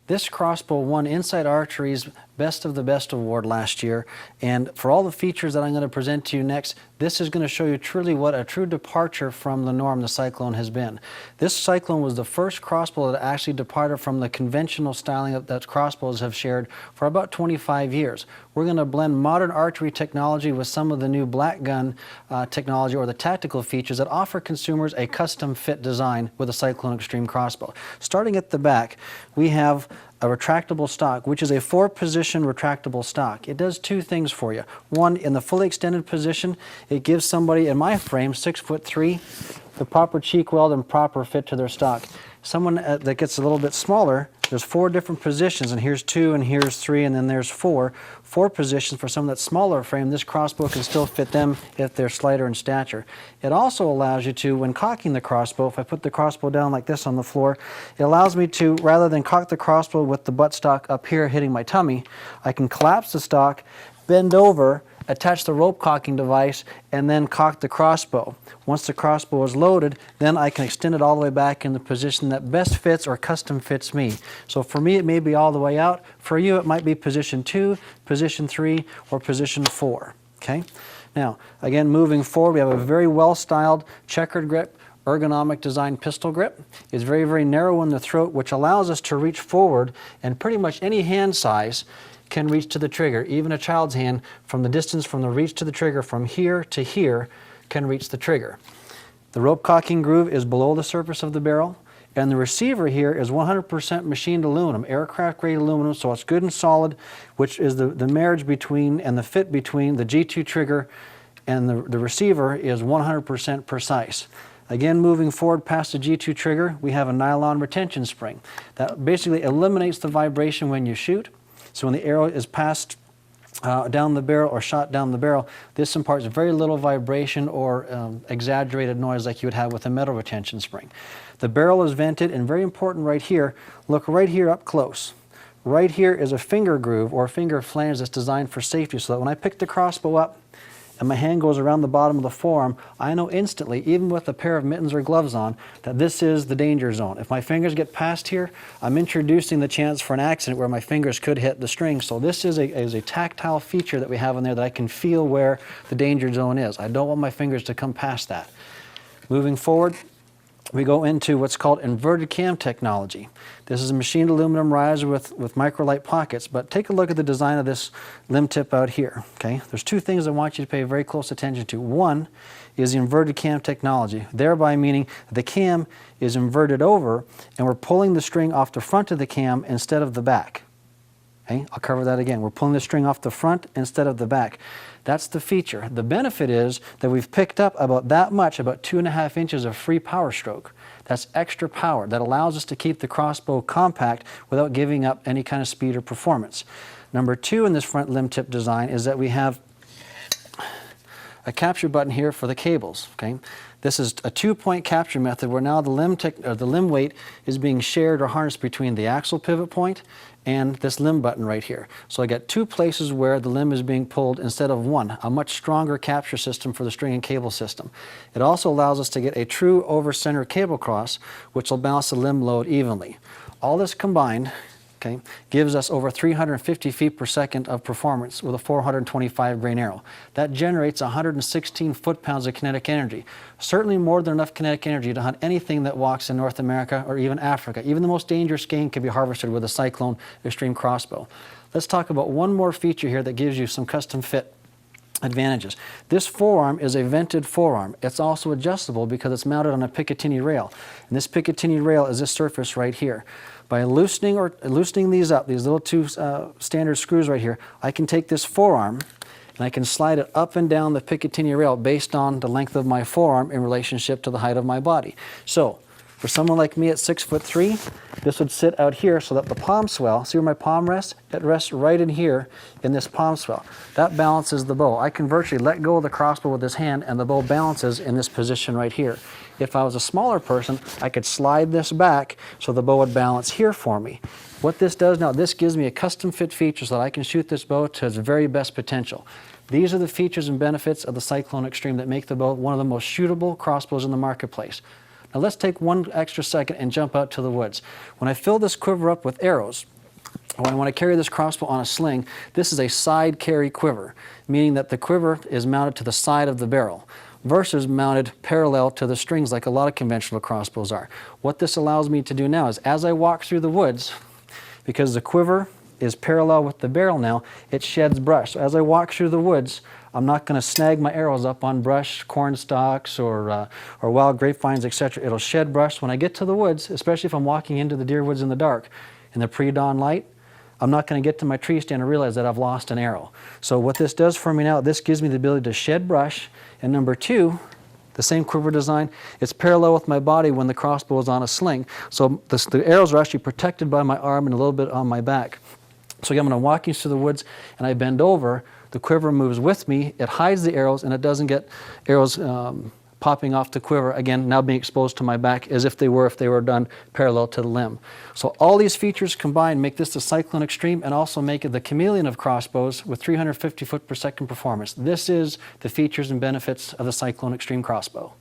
This crossbow won Inside Archery's Best of the Best award last year, and for all the features that I'm going to present to you next, this is going to show you truly what a true departure from the norm the Cyclone has been. This Cyclone was the first crossbow that actually departed from the conventional styling that crossbows have shared for about 25 years. We're going to blend modern archery technology with some of the new black gun technology or the tactical features that offer consumers a custom fit design with a Cyclone Extreme crossbow. Starting at the back, we have a retractable stock, which is a 4-position retractable stock. It does two things for you. One, in the fully extended position, it gives somebody in my frame, 6'3", the proper cheek weld and proper fit to their stock. Someone that gets a little bit smaller, there's 4 different positions, and here's 2, and here's 3, and then there's 4. 4 positions for someone that's smaller frame. This crossbow can still fit them if they're slighter in stature. It also allows you to, when cocking the crossbow, if I put the crossbow down like this on the floor, it allows me to, rather than cock the crossbow with the buttstock up here hitting my tummy, I can collapse the stock, bend over, attach the rope cocking device, and then cock the crossbow. Once the crossbow is loaded, then I can extend it all the way back in the position that best fits or custom fits me. So for me, it may be all the way out. For you, it might be position 2, position 3, or position 4. Okay? Now, again, moving forward, we have a very well-styled checkered grip, ergonomic design pistol grip. It's very, very narrow in the throat, which allows us to reach forward, and pretty much any hand size can reach to the trigger. Even a child's hand, from the distance from the reach to the trigger from here to here, can reach the trigger. The rope cocking groove is below the surface of the barrel, and the receiver here is 100% machined aluminum, aircraft grade aluminum, so it's good and solid, which is the marriage between and the fit between the G2 trigger and the receiver is 100% precise. Again, moving forward past the G2 trigger, we have a nylon retention spring. That basically eliminates the vibration when you shoot. So when the arrow is passed down the barrel or shot down the barrel, this imparts very little vibration or exaggerated noise like you would have with a metal retention spring. The barrel is vented, and very important right here, look right here up close. Right here is a finger groove or finger flange that's designed for safety, so that when I pick the crossbow up and my hand goes around the bottom of the forearm, I know instantly, even with a pair of mittens or gloves on, that this is the danger zone. If my fingers get past here, I'm introducing the chance for an accident where my fingers could hit the string. So this is a tactile feature that we have in there that I can feel where the danger zone is. I don't want my fingers to come past that. Moving forward, we go into what's called inverted cam technology. This is a machined aluminum riser with microlight pockets, but take a look at the design of this limb tip out here. Okay? There's two things I want you to pay very close attention to. One is the inverted cam technology, thereby meaning the cam is inverted over and we're pulling the string off the front of the cam instead of the back. Okay? I'll cover that again. We're pulling the string off the front instead of the back. That's the feature. The benefit is that we've picked up about that much, about 2.5 inches of free power stroke. That's extra power that allows us to keep the crossbow compact without giving up any kind of speed or performance. Number 2 in this front limb tip design is that we have a capture button here for the cables. Okay? This is a 2-point capture method where now the limb weight is being shared or harnessed between the axle pivot point and this limb button right here. So I got 2 places where the limb is being pulled instead of 1, a much stronger capture system for the string and cable system. It also allows us to get a true over-center cable cross, which will balance the limb load evenly. All this combined, okay, gives us over 350 feet per second of performance with a 425 grain arrow. That generates 116 foot-pounds of kinetic energy. Certainly more than enough kinetic energy to hunt anything that walks in North America or even Africa. Even the most dangerous game can be harvested with a Cyclone Extreme crossbow. Let's talk about one more feature here that gives you some custom fit advantages. This forearm is a vented forearm. It's also adjustable because it's mounted on a Picatinny rail. And this Picatinny rail is this surface right here. By loosening these up, these little 2 standard screws right here, I can take this forearm and I can slide it up and down the Picatinny rail based on the length of my forearm in relationship to the height of my body. So, for someone like me at 6'3", this would sit out here so that the palm swell, see where my palm rests? It rests right in here in this palm swell. That balances the bow. I can virtually let go of the crossbow with this hand and the bow balances in this position right here. If I was a smaller person, I could slide this back so the bow would balance here for me. What this does now, this gives me a custom fit feature so that I can shoot this bow to its very best potential. These are the features and benefits of the Cyclone Extreme that make the bow one of the most shootable crossbows in the marketplace. Now let's take one extra second and jump out to the woods. When I fill this quiver up with arrows, When I want to carry this crossbow on a sling, this is a side carry quiver, meaning that the quiver is mounted to the side of the barrel versus mounted parallel to the strings like a lot of conventional crossbows are. What this allows me to do now is as I walk through the woods, because the quiver is parallel with the barrel now, it sheds brush. So as I walk through the woods, I'm not going to snag my arrows up on brush, corn stalks, or wild grapevines, etc. It'll shed brush. When I get to the woods, especially if I'm walking into the deer woods in the dark, in the pre-dawn light, I'm not going to get to my tree stand and realize that I've lost an arrow. So what this does for me now, this gives me the ability to shed brush. And number two, the same quiver design, it's parallel with my body when the crossbow is on a sling. So the arrows are actually protected by my arm and a little bit on my back. So again, when I'm walking through the woods and I bend over, the quiver moves with me, it hides the arrows, and it doesn't get arrows popping off the quiver, again, now being exposed to my back as if they were done parallel to the limb. So all these features combined make this the Cyclone Extreme and also make it the chameleon of crossbows with 350 foot per second performance. This is the features and benefits of the Cyclone Extreme crossbow.